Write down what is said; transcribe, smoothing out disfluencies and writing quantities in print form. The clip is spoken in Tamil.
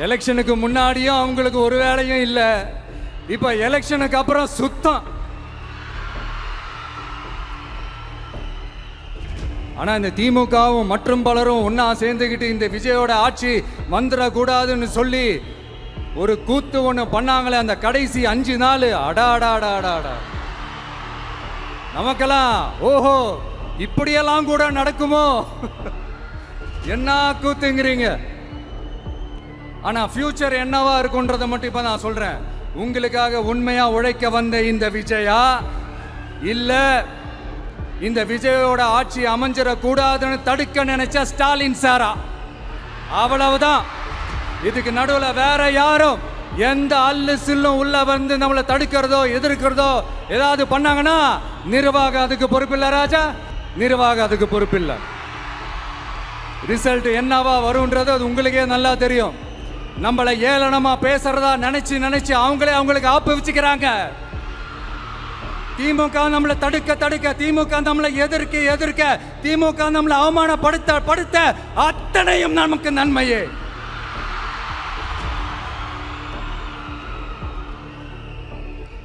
எலெக்ஷனுக்கு முன்னாடியும் அவங்களுக்கு ஒரு வேலையும் இல்லை, இப்ப எலெக்ஷனுக்கு அப்புறம் சுத்தம். ஆனா இந்த திமுகவும் மற்றும் பலரும் ஒன்னா சேர்ந்துக்கிட்டு இந்த விஜயோட ஆட்சி வந்துடக்கூடாதுன்னு சொல்லி ஒரு கூத்து ஒண்ணு பண்ணாங்களே அந்த கடைசி 5 நாள். அடாடாடாடாடா, நமக்கெல்லாம் ஓஹோ இப்படியெல்லாம் கூட நடக்குமோ என்ன கூத்துங்கிறீங்க. ஆனா ஃபியூச்சர் என்னவா இருக்குன்றதை மட்டும் இப்ப நான் சொல்றேன். உங்களுக்காக உண்மையா உழைக்க வந்த இந்த விஜயா இல்ல இந்த விஜயோட ஆட்சி அமைஞ்சிடக்கூடாதுன்னு தடுக்க நினைச்ச ஸ்டாலின் சாரா, அவ்வளவுதான். இதுக்கு நடுவில் வேற யாரும் எந்த அல்லு சில்லும் உள்ள வந்து நம்மளை தடுக்கிறதோ எதிர்க்கிறதோ ஏதாவது பண்ணாங்கன்னா நிர்வாகம் அதுக்கு பொறுப்பில்லை ராஜா, நிர்வாகம் அதுக்கு பொறுப்பில்லை. ரிசல்ட் என்னவா வரும்ன்றது அது உங்களுக்கே நல்லா தெரியும். நம்மளை ஏளனமா பேசுறதா நினைச்சு நினைச்சு அவங்களுக்கு ஆப்பு வச்சுக்கிறாங்க. திமுக நம்மளை தடுக்க, திமுக நம்மளை எதிர்க்க, திமுக நம்மளை அவமானப்படுத்த அத்தனையும் நமக்கு நன்மையே.